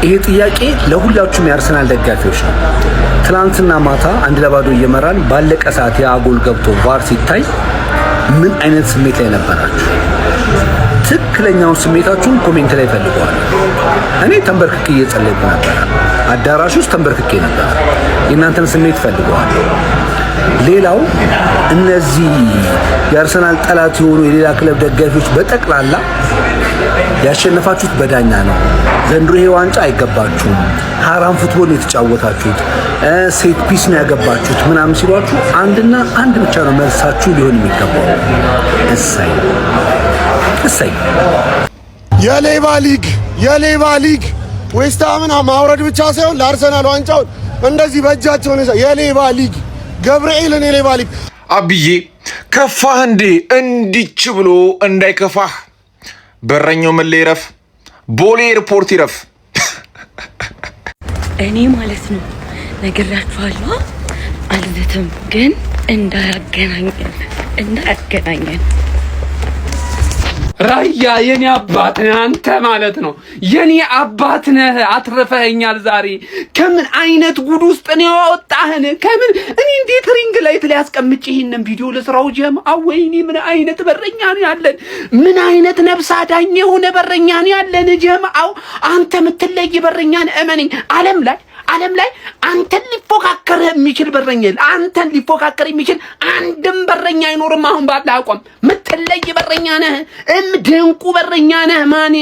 ይሄ ጥያቄ ለሁላችሁም የአርሰናል ደጋፊዎች ነው። ትናንትና ማታ 1-2 እየመራን ባለቀ ሰዓት የአጎል ገብቶ ቫር ሲታይ ምን አይነት ስሜት ላይ ነበራችሁ? ትክክለኛውን ስሜታችሁን ኮሜንት ላይ ፈልገዋል። እኔ ተንበርክኬ እየጸለይኩ ነበር፣ አዳራሽ ውስጥ ተንበርክኬ ነበር። የእናንተን ስሜት ፈልገዋል። ሌላው እነዚህ የአርሰናል ጠላት የሆኑ የሌላ ክለብ ደጋፊዎች በጠቅላላ ያሸነፋችሁት በዳኛ ነው፣ ዘንድሮ ይሄ ዋንጫ አይገባችሁም፣ ሀራም ፉትቦል የተጫወታችሁት፣ ሴት ፒስ ነው ያገባችሁት ምናምን ሲሏችሁ አንድና አንድ ብቻ ነው መልሳችሁ ሊሆን የሚገባው። እሰይ እሰይ። የሌባ ሊግ ዌስትሃምን ማውረድ ብቻ ሳይሆን ለአርሰናል ዋንጫውን እንደዚህ በእጃቸው ነው። የሌባ ሊግ ገብርኤልን የሌባ ሊግ። አብዬ ከፋህ እንዴ? እንዲች ብሎ እንዳይከፋህ በረኛው መለይ ይረፍ፣ ቦሌ ኤርፖርት ይረፍ። እኔ ማለት ነው ነግራችኋለሁ፣ አልዘትም ግን እንዳያገናኘን። ራያ የኔ አባት ነህ አንተ ማለት ነው። የኔ አባት ነህ። አትረፈኸኛል ዛሬ። ከምን አይነት ጉድ ውስጥ ነው ያወጣህን? ከምን እኔ እንዴት ሪንግ ላይት ላይ አስቀምጬ ይሄንን ቪዲዮ ለስራው ጀም አወይኔ ምን አይነት በረኛ ነው ያለን? ምን አይነት ነፍስ አዳኝ የሆነ በረኛ ነው ያለን? ጀምአው አንተ የምትለይ በረኛ ነህ። እመነኝ ዓለም ላይ አንተን ሊፎካከር የሚችል በረኛ አንተን ሊፎካከር የሚችል አንድም በረኛ አይኖርም። አሁን ባለ አቋም ምትለይ በረኛ ነህ። ድንቁ በረኛ ነህ። ማኔ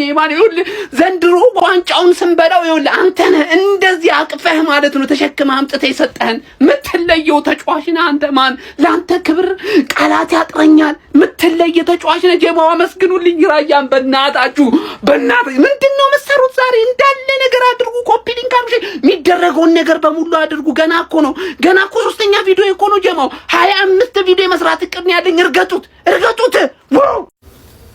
ይኸውልህ ዘንድሮ ዋንጫውን ስንበላው ይኸውልህ አንተ ነህ እንደዚህ አቅፈህ ማለት ነው ተሸክመህ አምጥተህ የሰጠህን ምትለየው ተጫዋች ነህ አንተ። ማን ለአንተ ክብር ቃላት ያጥረኛል። ምትለየ ተጫዋች ነህ። ጀማው አመስግኑልኝ። ራያን በእናታችሁ ምንድነው መሰሩት ዛሬ? እንዳለ ነገር አድርጉ። ኮፒ ሊንክ አድርጉ። የሚደረገውን ነገር በሙሉ አድርጉ። ገና እኮ ሶስተኛ ቪዲዮ እኮ ነው ጀማው። 25 ቪዲዮ መስራት እቅድ ነው ያለኝ። እርገጡት። ዋው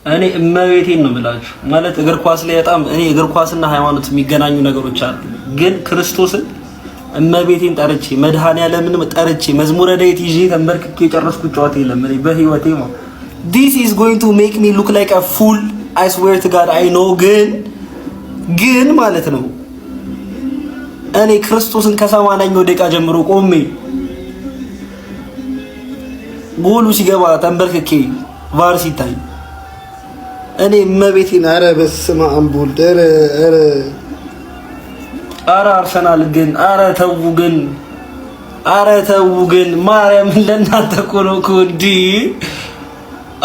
እኔ እመቤቴን ነው የምላችሁ። ማለት እግር ኳስ ላይ በጣም እኔ እግር ኳስና ሃይማኖት የሚገናኙ ነገሮች አሉ። ግን ክርስቶስን እመቤቴን ጠርቼ መድኃኒዓለምን ጠርቼ መዝሙረ ዳዊት ይዤ ተንበርክኬ የጨረስኩት ጨዋታ የለም እኔ በህይወቴ ነው። This is going to make me look like a fool. I swear to God I know. ግን ማለት ነው እኔ ክርስቶስን ከ80ኛው ደቂቃ ጀምሮ ቆሜ ጎሉ ሲገባ ተንበርክኬ ቫር ሲታይ እኔ እመቤቴን ኧረ በስመ አብ ወልድ ኧረ አርሰናል ግን ኧረ ተው ግን ማርያም ለእናንተ እኮ ነው እኮ እንዲህ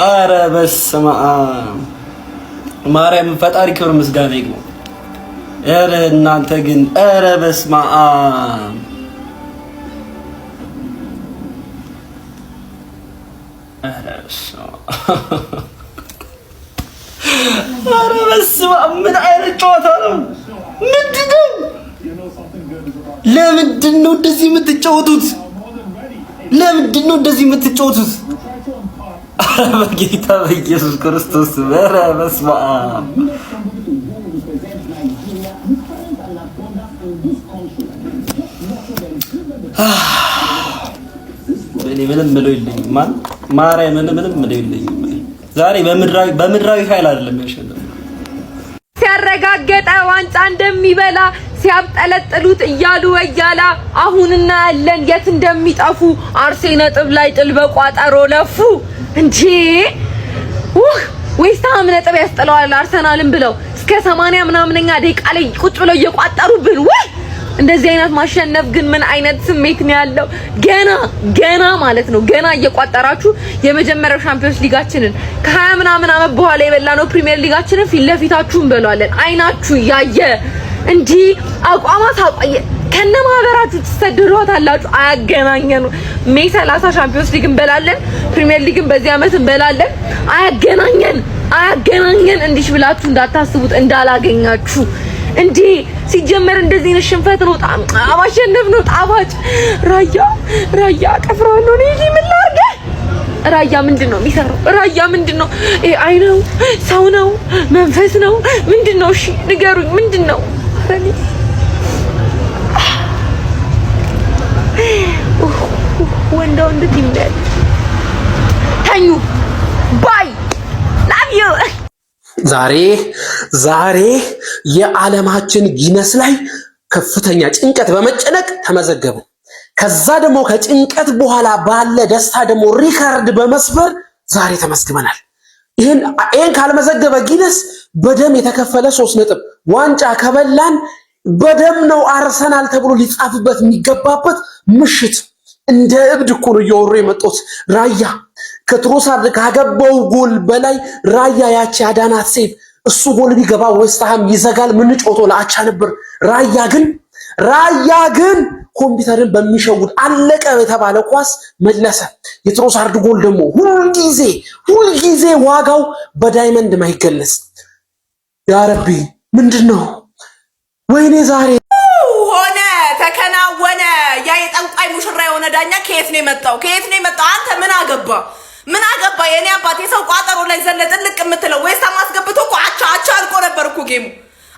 ኧረ በስመ አብ ማርያም ፈጣሪ ክብር ምስጋና ይግባው። ኧረ እናንተ ግን ኧረ በስመ አብ ኧረ በስመ አብ ምን አይነት ጨዋታ ነው? ለምንድን ነው እንደዚህ የምትጫወቱት? በጌታ በኢየሱስ ክርስቶስ ኧረ በስመ አብ እኔ ምንም ምለው የለኝም። ማርያም ምንም ምለው የለኝም። ዛሬ በምድራዊ ኃይል አይደለም ያሸነፈው። ሲያረጋገጠ ዋንጫ እንደሚበላ ሲያብጠለጥሉት እያሉ ወያላ አሁንና ያለን የት እንደሚጠፉ አርሴ ነጥብ ላይ ጥል በቋጠሮ ለፉ እንጂ ዌስትሃም ነጥብ ያስጥለዋል አርሰናልን ብለው እስከ 80 ምናምንኛ ደቂቃ ላይ ቁጭ ብለው እየቋጠሩብን ወይ እንደዚህ አይነት ማሸነፍ ግን ምን አይነት ስሜት ነው ያለው? ገና ማለት ነው ገና እየቋጠራችሁ የመጀመሪያው ሻምፒዮንስ ሊጋችንን ከ20 ምናምን አመት በኋላ የበላነው ፕሪሚየር ሊጋችንን ፊት ለፊታችሁ እንበላለን። አይናችሁ ያየ እንጂ አቋማት ከነ ማህበራችሁ ተሰድሯታላችሁ። አያገናኘን። ሜይ 30 ሻምፒዮንስ ሊግ እንበላለን፣ ፕሪሚየር ሊግን በዚህ አመት እንበላለን። አያገናኘን። እንዲሽ ብላችሁ እንዳታስቡት እንዳላገኛችሁ እንዴ ሲጀመር እንደዚህ ነው። ሽንፈት ነው ማሸነፍ ነው ጣፋጭ። ራያ ቀፍራለሁ ነው ምን ላድርግ? ራያ ምንድነው የሚሰራው? ራያ ምንድነው? አይነው ሰው ነው መንፈስ ነው ምንድነው? እሺ ንገሩኝ ምንድነው? አረኒ ወንድ ቲም ተኙ ባይ ላቭ ዩ ዛሬ የዓለማችን ጊነስ ላይ ከፍተኛ ጭንቀት በመጨነቅ ተመዘገብን። ከዛ ደግሞ ከጭንቀት በኋላ ባለ ደስታ ደግሞ ሪካርድ በመስበር ዛሬ ተመስግበናል። ይሄን ካልመዘገበ ጊነስ በደም የተከፈለ 3 ነጥብ ዋንጫ ከበላን በደም ነው አርሰናል ተብሎ ሊጻፍበት የሚገባበት ምሽት። እንደ እብድ እኮ ነው እየወሩ የመጡት። ራያ ከትሮሳርድ ካገባው ጎል በላይ ራያ ያቺ አዳናት ሴት እሱ ጎል ቢገባ ዌስትሃም ይዘጋል። ምን ጮቶ ለአቻ ነበር። ራያ ግን ኮምፒውተርን በሚሸውድ አለቀ የተባለ ኳስ መለሰ። የትሮሳርድ ጎል ደግሞ ሁልጊዜ ዋጋው በዳይመንድ ማይገለጽ። ያ ረቢ ምንድነው? ወይኔ ዛሬ ሆነ ተከናወነ። ያ የጠንቋይ ሙሽራ የሆነ ዳኛ ከየት ነው የመጣው? አንተ ምን አገባ? የኔ አባት የሰው ቋጠሮ ላይ ዘለ ጥልቅ የምትለው ዌስትሃም አስገብቶ እኮ አቻ አልቆ ነበር እኮ ጌሙ።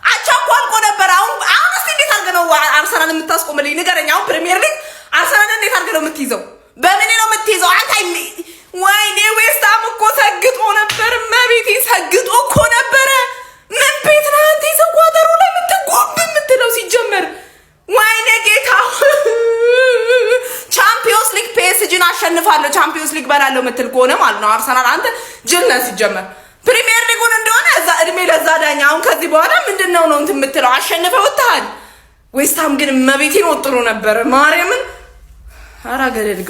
አቻ እኮ አልቆ ነበር። አሁን እስቲ እንዴት አድርገህ ነው አርሰናል የምታስቆምልኝ? ንገረኝ። አሁን ፕሪሚየር ሊግ አርሰናል እንዴት አድርገህ ነው የምትይዘው? በምን ነው የምትይዘው? አንተ ወይኔ ዌስትሃም እኮ ሰግጦ ነበር። መቤቴ ሰግጦ እኮ ነበረ። ምን ቤት ነው አንተ የሰው ቋጠሮ ላይ የምትለው ሲጀመር? ወይኔ ጌታ ቻምፒዮንስ ሊግ ፒኤስጂን አሸንፋለሁ ቻምፒዮንስ ሊግ በላለሁ የምትል ከሆነ ማለት ነው አርሰናል አንተ ጅል ነህ ሲጀመር። ፕሪሚየር ሊጉን እንደሆነ እዛ እድሜ ለዛ ዳኛ። አሁን ከዚህ በኋላ ምንድነው ነው እንትን የምትለው? አሸንፈው ወጥተሃል። ዌስትሃም ግን መቤቴን ወጥሮ ነበር ማርያምን። ኧረ ገደል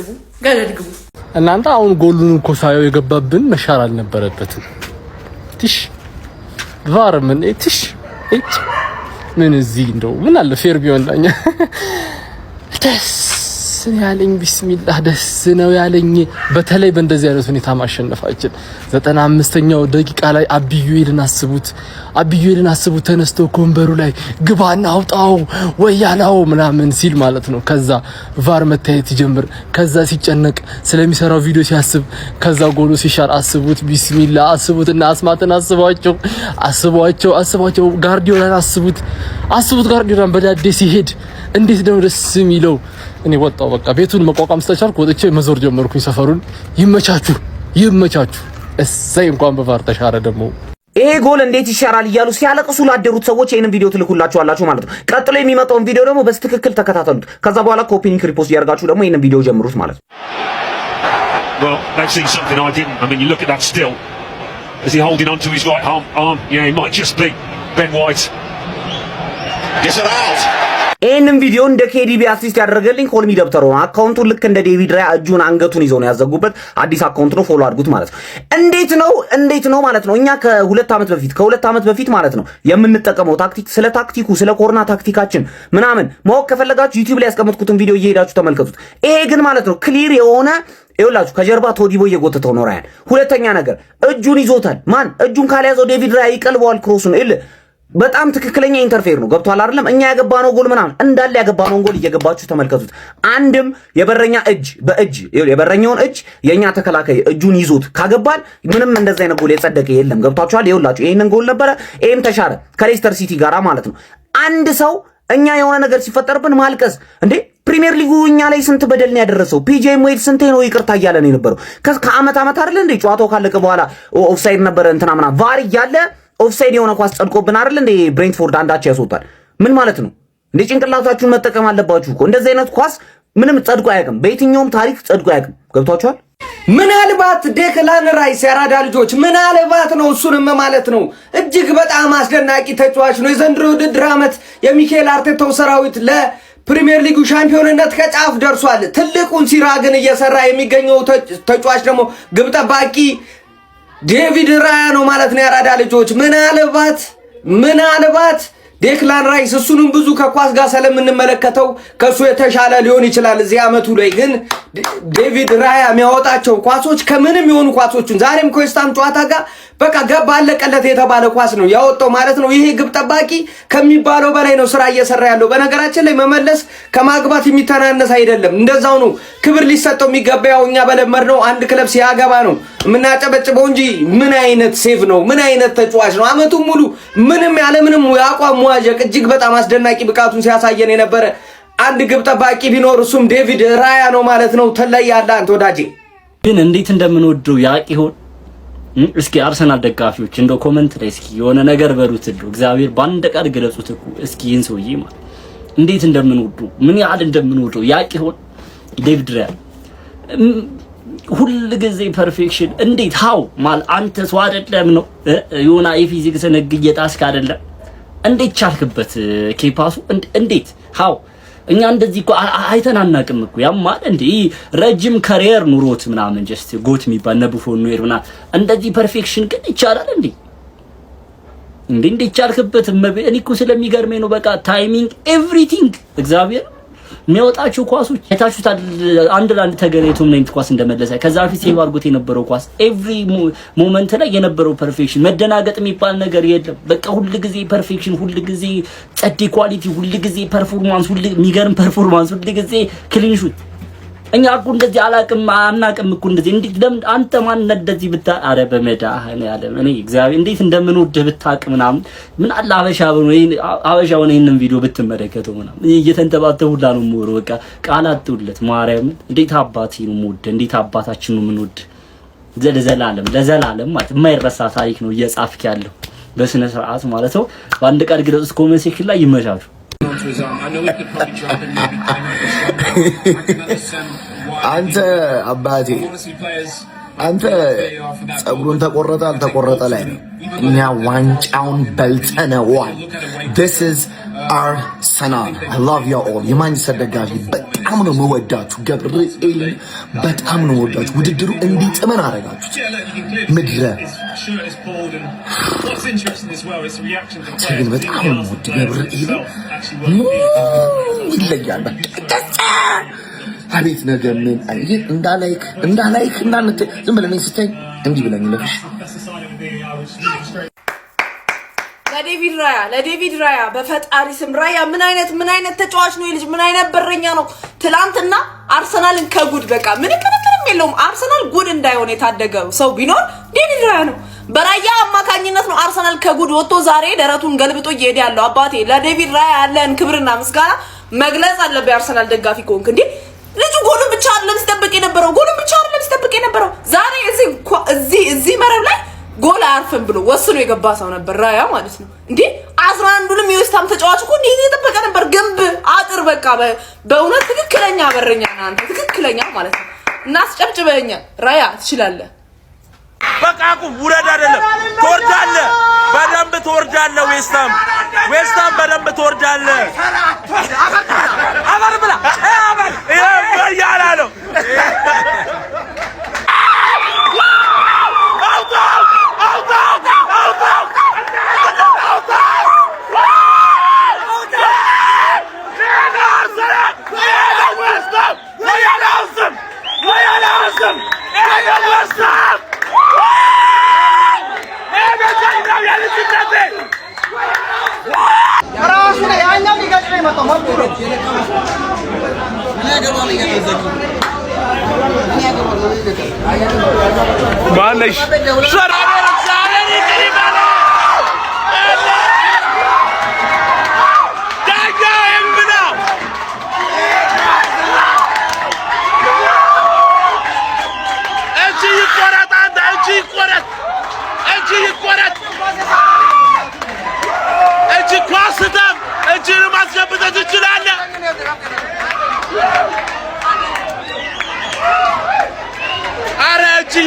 ግቡ እናንተ። አሁን ጎሉን እኮ ሳየው የገባብን መሻር አልነበረበትም። ትሽ ቫር ምን እዚህ እንደው ምን አለ ፌር ቢሆን ዳኛ ደስ ያለኝ ቢስሚላህ ደስ ነው ያለኝ። በተለይ በእንደዚህ አይነት ሁኔታ ማሸነፋችን 95ኛው ደቂቃ ላይ አብዩኤልን አስቡት ተነስቶ ኮንበሩ ላይ ግባና አውጣው ወያላው ምናምን ሲል ማለት ነው። ከዛ ቫር መታየት ይጀምር። ከዛ ሲጨነቅ ስለሚሰራው ቪዲዮ ሲያስብ፣ ከዛ ጎሎ ሲሻር አስቡት። ቢስሚላህ አስቡትና አስማትን አስቧቸው። ጋርዲዮላን አስቡት። ጋርዲዮላን በዳዴ ሲሄድ እንዴት ነው ደስ የሚለው። እኔ ወጣው በቃ ቤቱን መቋቋም ስለቻልኩ ወጥቼ መዞር ጀመርኩኝ ሰፈሩን። ይመቻችሁ። እሰይ እንኳን በቫር ተሻረ። ደግሞ ይሄ ጎል እንዴት ይሻራል እያሉ ሲያለቅሱ ላደሩት ሰዎች ይሄንን ቪዲዮ ትልኩላችኋላችሁ ማለት ነው። ቀጥሎ የሚመጣውን ቪዲዮ ደግሞ በትክክል ተከታተሉት። ከዛ በኋላ ኮፒ ሊንክ ሪፖስት ያርጋችሁ ደግሞ ይሄንን ቪዲዮ ጀምሩት ማለት ነው። Well, they've seen something I didn't. I mean, you look at that still. Is he holding on to his right arm? Yeah, he might just be. Ben White gets it out. ይሄንን ቪዲዮ እንደ ኬዲቢ አሲስት ያደረገልኝ ኮልሚ ደብተር ነው። አካውንቱ ልክ እንደ ዴቪድ ራያ እጁን አንገቱን ይዘው ነው ያዘጉበት። አዲስ አካውንት ነው፣ ፎሎ አድርጉት ማለት ነው። እንዴት ነው ማለት ነው። እኛ ከሁለት ዓመት በፊት ማለት ነው የምንጠቀመው ታክቲክ፣ ስለ ታክቲኩ ስለ ኮርና ታክቲካችን ምናምን ማወቅ ከፈለጋችሁ ዩቲዩብ ላይ ያስቀመጥኩትን ቪዲዮ እየሄዳችሁ ተመልከቱት። ይሄ ግን ማለት ነው ክሊር የሆነ ይኸውላችሁ ከጀርባ ቶዲቦ እየጎተተው ነው ራያን። ሁለተኛ ነገር እጁን ይዞታል። ማን እጁን ካልያዘው ዴቪድ ራያ ይቀልበዋል ክሮሱን። በጣም ትክክለኛ ኢንተርፌር ነው። ገብቷል አይደለም? እኛ ያገባነው ጎል ምናምን እንዳለ ያገባነውን ጎል እየገባችሁ ተመልከቱት። አንድም የበረኛውን እጅ የኛ ተከላካይ እጁን ይዞት ካገባን ምንም እንደዛ አይነት ጎል የጸደቀ የለም። ገብታችኋል? ይኸውላችሁ ይሄንን ጎል ነበረ፣ ይሄም ተሻረ ከሌስተር ሲቲ ጋራ ማለት ነው። አንድ ሰው እኛ የሆነ ነገር ሲፈጠርብን ማልቀስ እንዴ! ፕሪሚየር ሊጉ እኛ ላይ ስንት በደል ነው ያደረሰው? ፒጄ ሞይድ ስንቴ ነው ይቅርታ እያለ ነው የነበረው? ከዓመት አይደል እንዴ ጨዋታው ካለቀ በኋላ ኦፍሳይድ ነበረ እንትና ምናምን ቫር እያለ ኦፍሳይድ የሆነ ኳስ ጸድቆብን አይደል እንዴ ብሬንትፎርድ አንዳች ያስወጣል። ምን ማለት ነው እንዴ? ጭንቅላታችሁን መጠቀም አለባችሁ እኮ። እንደዚህ አይነት ኳስ ምንም ጸድቆ አያውቅም፣ በየትኛውም ታሪክ ጸድቆ አያውቅም። ገብቷችኋል? ምናልባት ዴክላን ራይስ ያራዳ ልጆች ምናልባት ነው እሱንም ማለት ነው እጅግ በጣም አስደናቂ ተጫዋች ነው። የዘንድሮ ውድድር ዓመት የሚካኤል አርቴታው ሰራዊት ለፕሪሚየር ሊጉ ሻምፒዮንነት ከጫፍ ደርሷል። ትልቁን ሲራ ግን እየሰራ የሚገኘው ተጫዋች ደግሞ ግብ ጠባቂ ዴቪድ ራያ ነው ማለት ነው። ያራዳ ልጆች ምናልባት ዴክላን ራይስ እሱንም ብዙ ከኳስ ጋር ስለምንመለከተው ከሱ የተሻለ ሊሆን ይችላል። እዚህ ዓመቱ ላይ ግን ዴቪድ ራያ የሚያወጣቸው ኳሶች ከምንም የሆኑ ኳሶችን ዛሬም ከዌስትሃም ጨዋታ ጋር በቃ ገባ አለቀለት የተባለ ኳስ ነው ያወጣው ማለት ነው። ይሄ ግብ ጠባቂ ከሚባለው በላይ ነው ስራ እየሰራ ያለው። በነገራችን ላይ መመለስ ከማግባት የሚተናነስ አይደለም። እንደዛው ነው ክብር ሊሰጠው የሚገባው። እኛ በለመድነው አንድ ክለብ ሲያገባ ነው የምናጨበጭበው እንጂ ምን አይነት ሴቭ ነው! ምን አይነት ተጫዋች ነው! አመቱን ሙሉ ምንም ያለምንም የአቋም መዋዠቅ እጅግ በጣም አስደናቂ ብቃቱን ሲያሳየን የነበረ አንድ ግብ ጠባቂ ቢኖር እሱም ዴቪድ ራያ ነው ማለት ነው። ተለያለ አንተ ወዳጄ። ግን እንዴት እንደምንወደው ያቅ ይሆን እስኪ አርሰናል ደጋፊዎች እንደው ኮሜንት ላይ እስኪ የሆነ ነገር በሉት እንደው እግዚአብሔር ባንድ ቃል ገለጹት እኮ እስኪ ይህን ሰውዬ ማለት እንዴት እንደምንወዱ ምን ያህል እንደምንወዱ ያቂ ሆነ ዴቪድ ራያ ሁሉ ጊዜ ፐርፌክሽን እንዴት ሃው ማለት አንተ ሰው አይደለም ነው የሆነ የፊዚክስ ህግ እየጣስክ አይደለም እንዴት ቻልክበት ኬፓሱ እንዴት ሃው እኛ እንደዚህ እኮ አይተናናቅም እኮ ያማል እንዴ ረጅም ካሪየር ኑሮት ምናምን ጀስት ጎት የሚባል ነብፎን ነው ይሩና እንደዚህ ፐርፌክሽን ግን ይቻላል እንዴ እንዴት ቻልክበት እኔ እኮ ስለሚገርመኝ ነው በቃ ታይሚንግ ኤቭሪቲንግ እግዚአብሔር የሚያወጣቸው ኳሶች የታችሁት አንድ ለአንድ ተገናኝቶ ምን አይነት ኳስ እንደመለሰ ከዛ በፊት ሴቭ አድርጎት የነበረው ኳስ ኤቭሪ ሞመንት ላይ የነበረው ፐርፌክሽን መደናገጥ የሚባል ነገር የለም በቃ ሁሉ ጊዜ ፐርፌክሽን ሁሉ ጊዜ ጸዲ ኳሊቲ ሁሉ ጊዜ ፐርፎርማንስ ሁሉ የሚገርም ፐርፎርማንስ ሁሉ ጊዜ ክሊን ሹት እኛ እኮ እንደዚህ አናቅም እኮ እንደዚህ እንዴት ለምን አንተ ማን እንደዚህ ብታ አረ በመዳህን ያለ እኔ እግዚአብሔር እንዴት እንደምንወድህ ብታቅ ምናምን ምን አለ አበሻው ነው ይሄንን ቪዲዮ ብትመለከተው ምናምን እየተንተባተው ሁላ ነው ሞሮ በቃ ቃላት ጥውለት ማርያም እንዴት አባቴ ነው ሞድ እንዴት አባታችን ነው ምንወድ ለዘላለም ማለት የማይረሳ ታሪክ ነው እየጻፍክ ያለው በስነ ስርዓት ማለት ነው በአንድ ቃል ግለጽ ኮሜንት ሴክሽን ላይ ይመሻሉ አንተ አባቴ አንተ ጸጉሩን ተቆረጠ አልተቆረጠ ላይ ነው እኛ ዋንጫውን በልተነዋል this is Arsenal I love you all የማንቸስተር ደጋፊ በጣም ነው የምወዳችሁ ገብርኤል በጣም ነው የምወዳችሁ ውድድሩ እንዲጥመን አረጋችሁት ምድረ ግን በጣም ነው የምወድ ገብርኤል ይለያል በቃ አቤት ነገር ምን አይት እንዳላይክ እንዳንተ ዝም ብለኝ ስትይ እንዲህ ብለኝ ለፍሽ ለዴቪድ ራያ በፈጣሪ ስም ራያ ምን አይነት ተጫዋች ነው ልጅ ምን አይነት በረኛ ነው ትላንትና አርሰናልን ከጉድ በቃ ምን ከነከረም የለውም አርሰናል ጉድ እንዳይሆን የታደገው ሰው ቢኖር ዴቪድ ራያ ነው በራያ አማካኝነት ነው አርሰናል ከጉድ ወጥቶ ዛሬ ደረቱን ገልብጦ እየሄደ ያለው አባቴ ለዴቪድ ራያ ያለን ክብርና ምስጋና መግለጽ አለበት አርሰናል ደጋፊ ኮንክ እንዴ ልጁ ጎሉን ብቻ አይደለም ሲጠብቅ የነበረው ዛሬ እዚህ መረብ ላይ ጎል አያርፍም ብሎ ወስኖ የገባ ሰው ነበር ራያ ማለት ነው እንዴ 11ዱንም የዌስትሃም ተጫዋች እኮ እንዴ እየጠበቀ ነበር ግንብ አጥር በቃ በእውነት ትክክለኛ በረኛ አንተ ትክክለኛ ማለት ነው እና አስጨብጭበኛ ራያ ትችላለህ በቃ አቁም ውረድ አይደለም ትወርዳለህ በደንብ ትወርዳለህ ዌስትሃም በደንብ ትወርዳለህ አባር ብላ አባር ያላ ነው معلش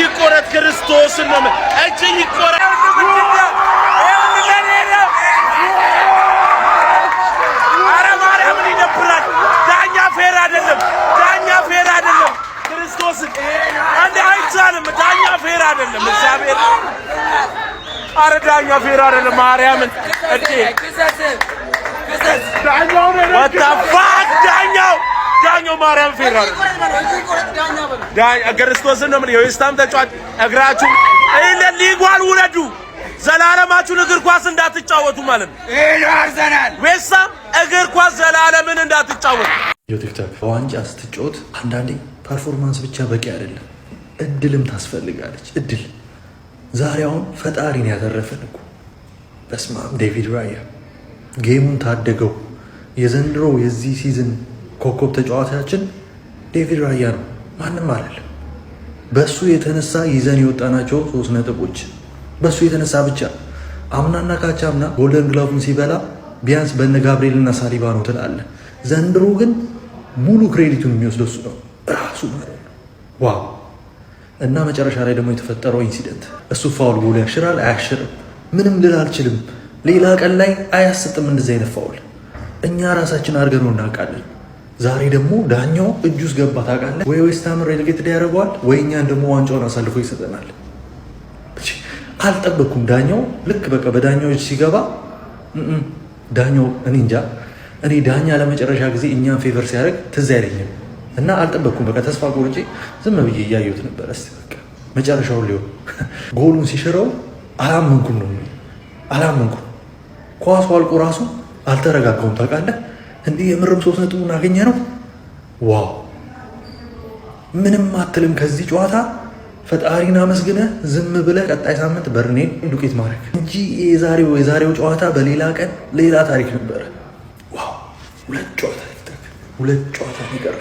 ይቆረጥ ክርስቶስ ነው እጅ ይቆረጥ አረ ማርያምን ይደብራል ዳኛ ፌር አይደለም ክርስቶስ አንዴ አይቻልም ዳኛ ፌር አይደለም እግዚአብሔር አረ ዳኛ ፌር አይደለም ማርያምን እዴ ዳኛው ነው ወጣፋት ዳኛው ማርያም ፌር አይደለም ክርስቶስ ነው የዌስትሃም ተጫዋች እግራችሁ ሊጓል ውለዱ ዘላለማችሁን እግር ኳስ እንዳትጫወቱ ማለት ነው አርሰናል ዌስትሃም እግር ኳስ ዘላለምን እንዳትጫወቱ ቲክቶክ በዋንጫ ስትጫወት አንዳንዴ ፐርፎርማንስ ብቻ በቂ አይደለም እድልም ታስፈልጋለች እድል ዛሬ አሁን ፈጣሪን ያተረፈን እኮ በስማም ዴቪድ ራያ ጌሙን ታደገው የዘንድሮ የዚህ ሲዝን ኮከብ ተጫዋቻችን ዴቪድ ራያ ነው ማንም አይደለም በሱ የተነሳ ይዘን የወጣናቸው 3 ነጥቦች በሱ የተነሳ ብቻ። አምናና ካቻምና ጎልደን ግላቡን ሲበላ ቢያንስ በነ ጋብሪኤልና ሳሊባ ነው ትላለህ። ዘንድሮ ግን ሙሉ ክሬዲቱን የሚወስደው እሱ ነው ራሱ ማለት ነው። ዋው! እና መጨረሻ ላይ ደግሞ የተፈጠረው ኢንሲደንት እሱ ፋውል ጎል ያሽራል አያሽርም ምንም ልል አልችልም። ሌላ ቀን ላይ አያስጥም እንደዚህ አይነት ፋውል እኛ ራሳችን አድርገን እናውቃለን። ዛሬ ደግሞ ዳኛው እጁ ውስጥ ገባ ታውቃለህ። ወይ ዌስት ሃም ሬሌጌትድ ያደርገዋል ወይ እኛን ደግሞ ዋንጫውን አሳልፎ ይሰጠናል። አልጠበኩም። ዳኛው ልክ በቃ በዳኛው እጅ ሲገባ ዳኛው እኔ እንጃ እኔ ዳኛ ለመጨረሻ ጊዜ እኛን ፌቨር ሲያደርግ ትዝ አይለኝም እና አልጠበኩም። በቃ ተስፋ ቆርጬ ዝም ብዬ እያየሁት ነበር። እስቲ በቃ መጨረሻውን ሊሆን ጎሉን ሲሽረው አላመንኩም ነው አላመንኩም። ኳሱ አልቆ ራሱ አልተረጋጋውም ታውቃለህ። እንዲህ የምርም 3 ነጥቡን አገኘ ነው። ዋው! ምንም አትልም ከዚህ ጨዋታ ፈጣሪን አመስግነህ ዝም ብለህ ቀጣይ ሳምንት በርኔን ዱቄት ማድረግ እንጂ የዛሬው ጨዋታ በሌላ ቀን ሌላ ታሪክ ነበረ። ዋው! 2 ጨዋታ ይቀር።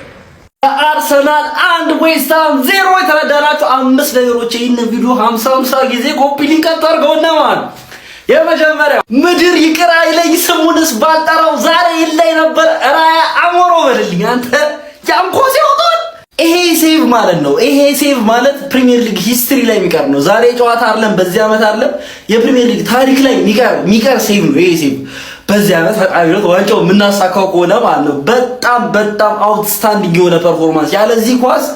አርሰናል 1 ዌስት ሃም 0 የተረዳናቸው 5 ነገሮች ይህን ቪዲዮ 50 ጊዜ ኮፒ ሊንክ አድርገውና ማለት የመጀመሪያው ምድር ይቅር አይለኝ ስሙንስ ባልጠራው ዛሬ ይለይ ነበር ራያ አሞሮ በልልኝ አንተ ያንኮስ ይወጣል። ይሄ ሴቭ ማለት ነው። ይሄ ሴቭ ማለት ፕሪሚየር ሊግ ሂስትሪ ላይ የሚቀር ነው። ዛሬ ጨዋታ አይደለም በዚህ ዓመት አይደለም የፕሪሚየር ሊግ ታሪክ ላይ የሚቀር ሴቭ ነው። ይሄ ሴቭ በዚህ ዓመት ፈጣሪው ዋንጫው የምናሳካው ከሆነ ማለት ነው በጣም አውትስታንዲንግ የሆነ ፐርፎርማንስ ያለዚህ ኳስ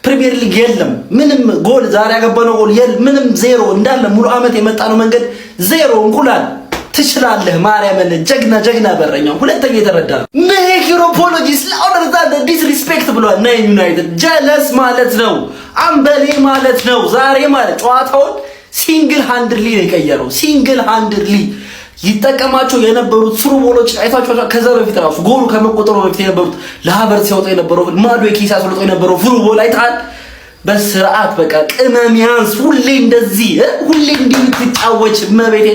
ፕሪሚየር ሊግ የለም። ምንም ጎል ዛሬ ያገባነው ጎል ምንም ዜሮ እንዳለ ሙሉ ዓመት የመጣነው መንገድ ዜሮ እንቁላል ትችላለህ ማርያምን ጀግና በረኛው። ሁለተኛ የተረዳ ሜክ ዩር አፖሎጂስ ላውደር ዛን ዲስሪስፔክት ብሏል። ናይን ዩናይትድ ጀለስ ማለት ነው አምበሌ ማለት ነው። ዛሬ ማለት ጨዋታውን ሲንግል ሃንድሊ ነው የቀየረው። ሲንግል ሃንድሊ ይጠቀማቸው የነበሩት ስሩ ቦሎች አይታችኋቸው ከዛ በፊት ራሱ ጎሉ ከመቆጠሩ በፊት የነበሩት ለሀበርት ሲያወጣ የነበረው ማዶ ኪሳ ሲወጣ የነበረው ፍሩ ቦል አይታል። በስርዓት በቃ ቅመሚያንስ ሁሌ እንደዚህ እንድትጫወች መቤቴ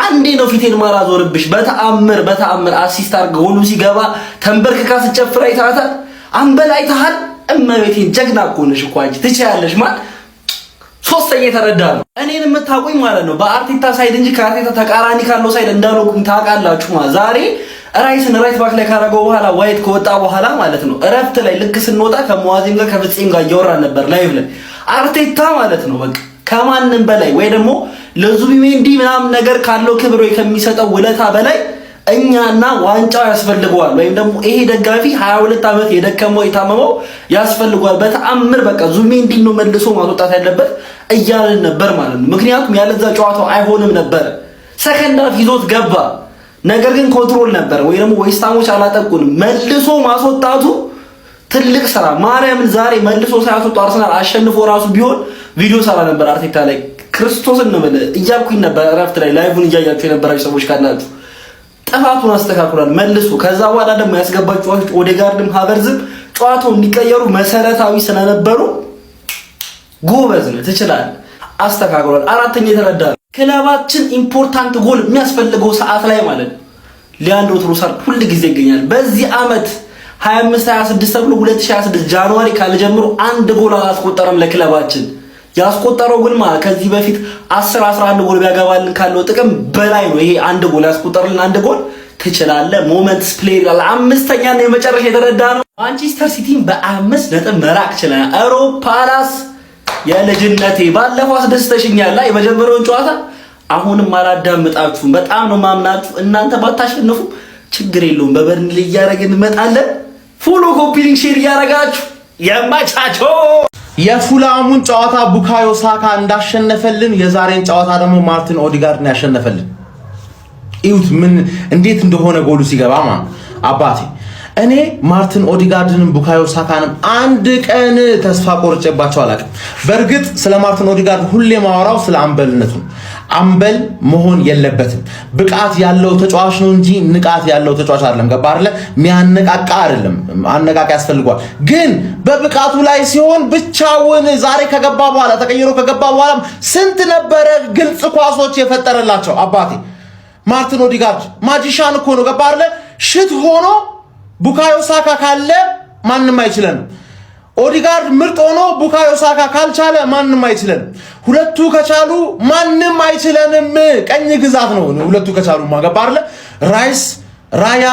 አንዴ ነው ፊቴን ማላዞርብሽ። በተአምር አሲስት አድርገ ጎሉ ሲገባ ተንበርክካ ስጨፍር አይታታል። አንበል አይታል። እመቤቴን ጀግና እኮ ነሽ እኮ አንቺ ትችያለሽ ማለት ሶስተኛ የተረዳ ነው። እኔን የምታውቁኝ ማለት ነው በአርቴታ ሳይድ እንጂ ከአርቴታ ተቃራኒ ካለው ሳይድ እንዳልኩኝ ታውቃላችሁ። ማለት ዛሬ ራይስን ራይት ባክ ላይ ካረገው በኋላ ዋይት ከወጣ በኋላ ማለት ነው እረፍት ላይ ልክ ስንወጣ ከመዋዚም ጋር ከፍጹም ጋር እያወራን ነበር ላይቭ ላይ አርቴታ ማለት ነው በቃ ከማንም በላይ ወይ ደግሞ ለዙቢሜንዲ ምናምን ነገር ካለው ክብር ወይ ከሚሰጠው ውለታ በላይ እኛና ዋንጫው ያስፈልገዋል ወይም ደግሞ ይሄ ደጋፊ 22 ዓመት የደከመው የታመመው ያስፈልገዋል በተአምር በቃ ዙቢሜንዲ ነው መልሶ ማውጣት ያለበት እያልን ነበር ማለት ነው። ምክንያቱም ያለዛ ጨዋታው አይሆንም ነበር። ሰከንድ ሃፍ ይዞት ገባ። ነገር ግን ኮንትሮል ነበር ወይ ደግሞ ዌስታሞች አላጠቁንም። መልሶ ማስወጣቱ ትልቅ ስራ ማርያምን ዛሬ መልሶ ሳያስወጡ አርሰናል አሸንፎ ራሱ ቢሆን ቪዲዮ ሰራ ነበር አርቴታ ላይ ክርስቶስን ነው እያልኩኝ ነበር። እረፍት ላይ ላይቭን እያያችሁ የነበራችሁ ሰዎች ካላችሁ ጥፋቱን አስተካክሏል መልሶ። ከዛ በኋላ ደግሞ ያስገባችሁ ኦዴጋርድም ሃቨርዝም ጨዋታው እንዲቀየሩ መሰረታዊ ስለነበሩ ጎበዝ ነው ትችላለህ አስተካክሏል። አራተኛ የተረዳ ክለባችን ኢምፖርታንት ጎል የሚያስፈልገው ሰዓት ላይ ማለት ሊያንድሮ ትሮሳርድ ሁሉ ጊዜ ይገኛል። በዚህ አመት 25-26 ተብሎ 2026 ጃንዋሪ ካልጀምሮ አንድ ጎል አላስቆጠረም ለክለባችን። ያስቆጠረው ግን ማለት ከዚህ በፊት 10-11 ጎል ቢያገባልን ካለው ጥቅም በላይ ነው። ይሄ አንድ ጎል ያስቆጠረልን አንድ ጎል ትችላለህ። ሞመንትስ ፕሌይ ላይ አምስተኛ ነው የመጨረሻ የተረዳ ነው። ማንቸስተር ሲቲን በ5 ነጥብ መራቅ ይችላል። አውሮፓላስ የልጅነቴ ባለፈው አስደስተሽኛል ላይ የመጀመሪያውን ጨዋታ አሁንም አላዳምጣችሁም። በጣም ነው ማምናችሁ። እናንተ ባታሸንፉ ችግር የለውም በበርንሊ እያደረግን እንመጣለን። ፎሎ ኮፒ ሊንክ ሼር እያደረጋችሁ የማቻቸው የፉላሙን ጨዋታ ቡካዮ ሳካ እንዳሸነፈልን የዛሬን ጨዋታ ደግሞ ማርቲን ኦዲጋርድ ነው ያሸነፈልን። እዩት ምን እንዴት እንደሆነ ጎሉ ሲገባ ማለት አባቴ እኔ ማርቲን ኦዲጋርድንም ቡካዮ ሳካንም አንድ ቀን ተስፋ ቆርጬባቸው አላውቅም። በእርግጥ ስለ ማርቲን ኦዲጋርድ ሁሌ ማወራው ስለ አምበልነቱ አምበል መሆን የለበትም። ብቃት ያለው ተጫዋች ነው እንጂ ንቃት ያለው ተጫዋች አይደለም። ገባ አይደለ? ሚያነቃቃ አይደለም። አነቃቃ ያስፈልጓል። ግን በብቃቱ ላይ ሲሆን ብቻውን ዛሬ ከገባ በኋላ ተቀይሮ ከገባ በኋላ ስንት ነበረ ግልጽ ኳሶች የፈጠረላቸው አባቴ። ማርቲን ኦዲጋርድ ማጂሻን እኮ ነው። ገባ አይደለ? ሽት ሆኖ ቡካዮ ሳካ ካለ ማንም አይችልም። ኦዲጋርድ ምርጥ ሆኖ ቡካዮ ሳካ ካልቻለ ማንንም አይችለን። ሁለቱ ከቻሉ ማንንም አይችለንም። ቀኝ ግዛት ነው ሁለቱ ከቻሉ ማገባ አይደለ? ራይስ፣ ራያ፣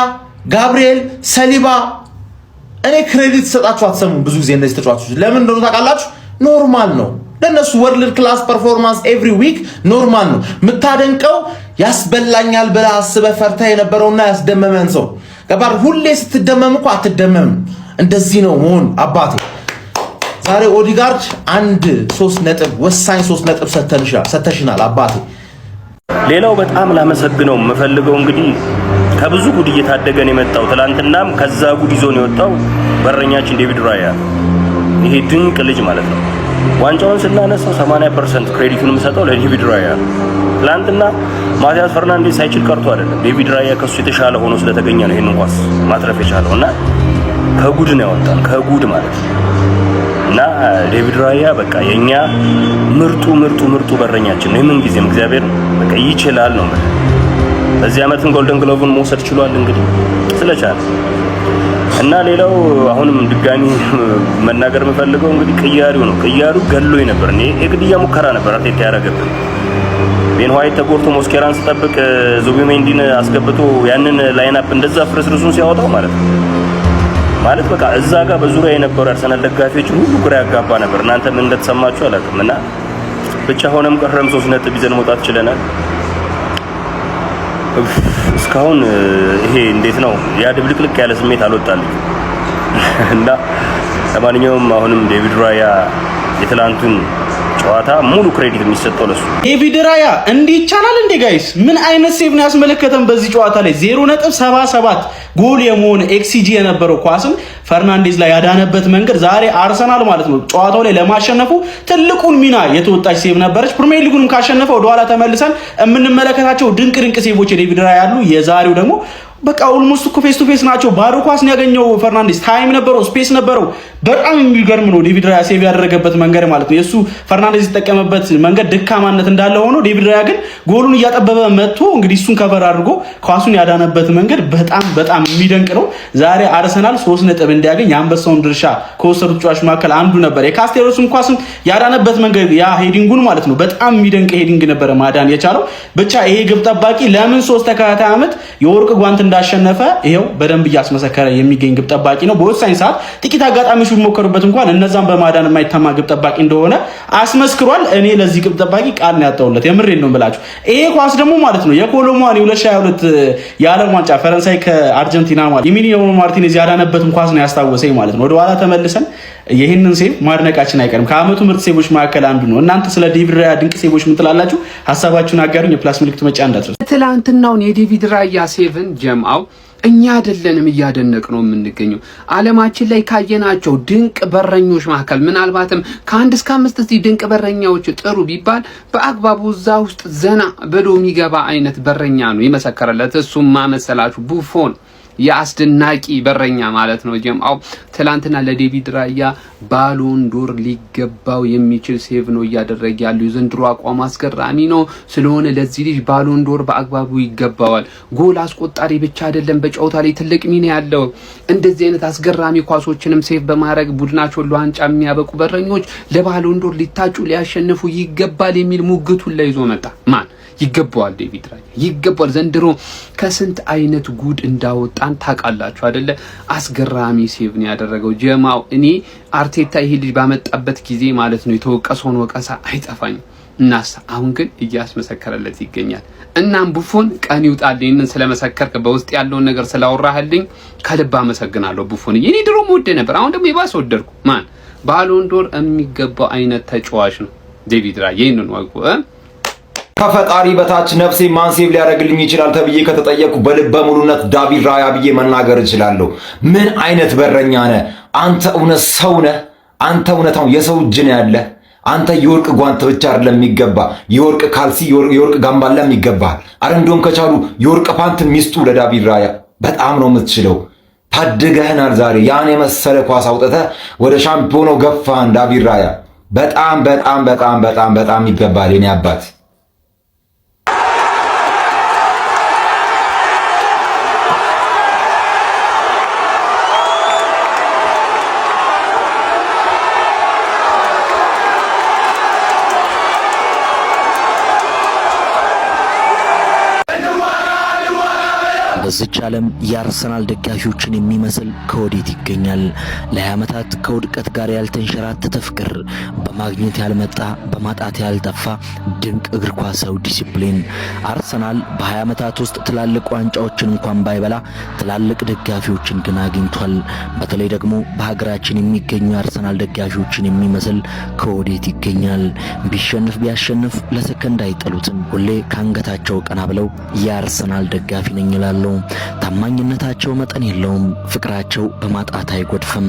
ጋብሪኤል፣ ሰሊባ እኔ ክሬዲት ሰጣችሁ አትሰሙም። ብዙ ጊዜ እነዚህ ተጫዋቾች ለምን እንደሆነ ታውቃላችሁ? ኖርማል ነው ለነሱ ወርልድ ክላስ ፐርፎርማንስ ኤቭሪ ዊክ ኖርማል ነው። ምታደንቀው ያስበላኛል ብለህ አስበህ ፈርተህ የነበረውና ያስደመመን ሰው ገባር። ሁሌ ስትደመም እኮ አትደመም። እንደዚህ ነው መሆን አባቴ። ዛሬ ኦዲጋርድ 3 ነጥብ ወሳኝ 3 ነጥብ ሰተሽናል አባቴ። ሌላው በጣም ላመሰግነው የምፈልገው እንግዲህ ከብዙ ጉድ እየታደገን የመጣው ትላንትናም ከዛ ጉድ ይዞን የወጣው በረኛችን ዴቪድ ራያ ይሄ ድንቅ ልጅ ማለት ነው። ዋንጫውን ስናነሳው 80% ክሬዲቱን የምሰጠው ለዴቪድ ራያ። ትላንትና ማቲያስ ፈርናንዴዝ ሳይችል ቀርቶ አይደለም፣ ዴቪድ ራያ ከሱ የተሻለ ሆኖ ስለተገኘ ነው ይሄንን ኳስ ማትረፍ የቻለውና ከጉድ ነው ያወጣን ከጉድ ማለት ነው። እና ዴቪድ ራያ በቃ የኛ ምርጡ በረኛችን ነው። የምን ጊዜም እግዚአብሔር በቃ ይችላል ነው ማለት። በዚህ አመትም ጎልደን ግሎቭን መውሰድ ችሏል እንግዲህ ስለቻለ። እና ሌላው አሁንም ድጋሚ መናገር የምፈልገው እንግዲህ ቅያሪው ነው። ቅያሪው ገሎኝ ነበር። እኔ የግድያ ሙከራ ነበር አርቴታ ያደረገብን። ቤን ዋይት ተጎድቶ ሞስኬራን ሲጠብቅ ዙቢሜንዲን አስገብቶ ያንን ላይንአፕ እንደዛ ፍርስርሱን ሲያወጣው ማለት በቃ እዛ ጋር በዙሪያ የነበሩ አርሰናል ደጋፊዎች ሁሉ ግራ ያጋባ ነበር። እናንተ ምን እንደተሰማችሁ አላውቅም። እና ብቻ ሆነም ቀረም 3 ነጥብ ይዘን መውጣት ችለናል። እስካሁን ይሄ እንዴት ነው ያ ድብልቅልቅ ያለ ስሜት አልወጣልኝ። እና ለማንኛውም አሁንም ዴቪድ ራያ የትላንቱን ጨዋታ ሙሉ ክሬዲት የሚሰጠው ለሱ። ዴቪድ ራያ እንዲህ ይቻላል እንዴ ጋይስ? ምን አይነት ሴቭ ነው ያስመለከተን በዚህ ጨዋታ ላይ 0.77 ጎል የመሆን ኤክሲጂ የነበረው ኳስን ፈርናንዴዝ ላይ ያዳነበት መንገድ ዛሬ አርሰናል ማለት ነው ጨዋታው ላይ ለማሸነፉ ትልቁን ሚና የተወጣች ሴቭ ነበረች። ፕሪሚየር ሊጉንም ካሸነፈ ወደ ኋላ ተመልሰን የምንመለከታቸው ድንቅ ሴቮች የዴቪድ ራያ ያሉ። የዛሬው ደግሞ በቃ ኦልሞስት እኮ ፌስ ቱ ፌስ ናቸው። ባዶ ኳስ ነው ያገኘው ፈርናንዴዝ። ታይም ነበረው፣ ስፔስ ነበረው። በጣም የሚገርም ነው ዴቪድ ራያ ሴቭ ያደረገበት መንገድ ማለት ነው። የሱ ፈርናንዴዝ የተጠቀመበት መንገድ ድካማነት እንዳለ ሆኖ ዴቪድ ራያ ግን ጎሉን እያጠበበ መጥቶ እንግዲህ እሱን ከቨር አድርጎ ኳሱን ያዳነበት መንገድ በጣም የሚደንቅ ነው። ዛሬ አርሰናል 3 ነጥብ እንዲያገኝ የአንበሳውን ድርሻ ከወሰዱት ተጫዋቾች መካከል አንዱ ነበር። የካስቴሎስን ኳስን ያዳነበት መንገድ ያ ሄዲንጉን ማለት ነው በጣም የሚደንቅ ሄዲንግ ነበረ ማዳን የቻለው። ብቻ ይሄ ግብ ጠባቂ ለምን 3 ተከታታይ ዓመት የወርቅ ጓንት እንዳሸነፈ ይሄው በደንብ እያስመሰከረ የሚገኝ ግብ ጠባቂ ነው። በወሳኝ ሰዓት ጥቂት አጋጣሚዎች ቢሞከሩበት እንኳን እነዛን በማዳን የማይተማ ግብ ጠባቂ እንደሆነ አስመስክሯል። እኔ ለዚህ ግብ ጠባቂ ቃል ነው ያጣውለት። የምሬን ነው የምላችሁ። ይሄ ኳስ ደግሞ ማለት ነው የኮሎሟን 2022 የዓለም ዋንጫ ፈረንሳይ ከአርጀንቲና ማለት ኢሚሊያኖ ማርቲኔዝ ያዳነበትን ኳስ ነው ያስታወሰኝ ማለት ነው። ወደ ኋላ ተመልሰን ይሄንን ሴቭ ማድነቃችን አይቀርም። ከአመቱ ምርጥ ሴቮች መካከል አንዱ ነው። እናንተ ስለ ዴቪድ ራያ ድንቅ ሴቮች ምን ትላላችሁ? ሐሳባችሁን አጋሩኝ። የፕላስ ምልክት መጫ እንዳትረሱ። ትላንትናውን የዴቪድ ራያ ሴቭን ጀምአው እኛ አይደለንም እያደነቅ ነው የምንገኘው። ዓለማችን ላይ ካየናቸው ድንቅ በረኞች መካከል ምናልባትም ከ1 እስከ 5 እስቲ ድንቅ በረኛዎች ጥሩ ቢባል በአግባቡ እዛ ውስጥ ዘና ብሎ የሚገባ አይነት በረኛ ነው የመሰከረለት። እሱም ማመሰላችሁ ቡፎን የአስደናቂ በረኛ ማለት ነው። ጀምአው ትላንትና ለዴቪድ ራያ ባሎን ዶር ሊገባው የሚችል ሴቭ ነው እያደረገ ያለው። የዘንድሮ አቋም አስገራሚ ነው። ስለሆነ ለዚህ ልጅ ባሎን ዶር በአግባቡ ይገባዋል። ጎል አስቆጣሪ ብቻ አይደለም፣ በጨዋታ ላይ ትልቅ ሚና ያለው እንደዚህ አይነት አስገራሚ ኳሶችንም ሴቭ በማድረግ ቡድናቸውን ለዋንጫ የሚያበቁ በረኞች ለባሎን ዶር ሊታጩ ሊያሸንፉ ይገባል የሚል ሙግቱን ላይ ይዞ መጣ። ማን ይገባዋል? ዴቪድ ራያ ይገባዋል። ዘንድሮ ከስንት አይነት ጉድ እንዳወጣን ታውቃላችሁ አይደለ? አስገራሚ ሴቭ ነው ያደረገው ጀማው። እኔ አርቴታ ይሄ ልጅ ባመጣበት ጊዜ ማለት ነው የተወቀሰውን ወቀሳ አይጠፋኝም። እናስ አሁን ግን እያስመሰከረለት ይገኛል። እናም ቡፎን ቀን ይውጣልኝ ስለመሰከርክ በውስጥ ያለውን ነገር ስላወራህልኝ ከልብ አመሰግናለሁ ቡፎን። የኔ ድሮ ወደ ነበር፣ አሁን ደግሞ ይባስ ወደድኩ። ማን ባሎን ዶር የሚገባው አይነት ተጫዋች ነው ዴቪድ ራያ። ይሄንን ወቁ። ከፈጣሪ በታች ነፍሴ ማን ሴቭ ሊያደርግልኝ ይችላል ተብዬ ከተጠየቁ በልበ ሙሉነት ዴቪድ ራያ ብዬ መናገር እችላለሁ። ምን አይነት በረኛ ነህ አንተ! እውነት ሰው ነህ አንተ! እውነታው የሰው እጅ ነው ያለ አንተ። የወርቅ ጓንት ብቻ አይደለም የሚገባ፣ የወርቅ ካልሲ፣ የወርቅ ጋምባላም ይገባል። አረ እንደውም ከቻሉ የወርቅ ፓንት ሚስጡ ለዴቪድ ራያ። በጣም ነው የምትችለው። ታድገህናል ዛሬ። ያን የመሰለ ኳስ አውጥተህ ወደ ሻምፒዮኑ ገፋን ዴቪድ ራያ። በጣም ይገባል የኔ አባት። በዚች ዓለም የአርሰናል ደጋፊዎችን የሚመስል ከወዴት ይገኛል? ለ20 ዓመታት ከውድቀት ጋር ያልተንሸራተተ ፍቅር፣ በማግኘት ያልመጣ በማጣት ያልጠፋ ድንቅ እግር ኳሳዊ ዲሲፕሊን። አርሰናል በ20 ዓመታት ውስጥ ትላልቅ ዋንጫዎችን እንኳን ባይበላ ትላልቅ ደጋፊዎችን ግን አግኝቷል። በተለይ ደግሞ በሀገራችን የሚገኙ የአርሰናል ደጋፊዎችን የሚመስል ከወዴት ይገኛል? ቢሸንፍ ቢያሸንፍ ለሰከንድ አይጠሉትም። ሁሌ ካንገታቸው ቀና ብለው የአርሰናል ደጋፊ ነኝ ይላሉ። ታማኝነታቸው መጠን የለውም። ፍቅራቸው በማጣት አይጎድፍም።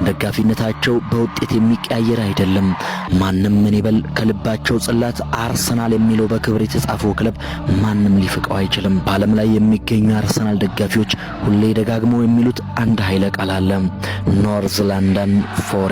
ደጋፊነታቸው በውጤት የሚቀያየር አይደለም። ማንም ምን ይበል ከልባቸው ጽላት አርሰናል የሚለው በክብር የተጻፈው ክለብ ማንም ሊፍቀው አይችልም። በዓለም ላይ የሚገኙ አርሰናል ደጋፊዎች ሁሌ ደጋግመው የሚሉት አንድ ኃይለ ቃል አለ። ኖርዝ ለንደን ፎር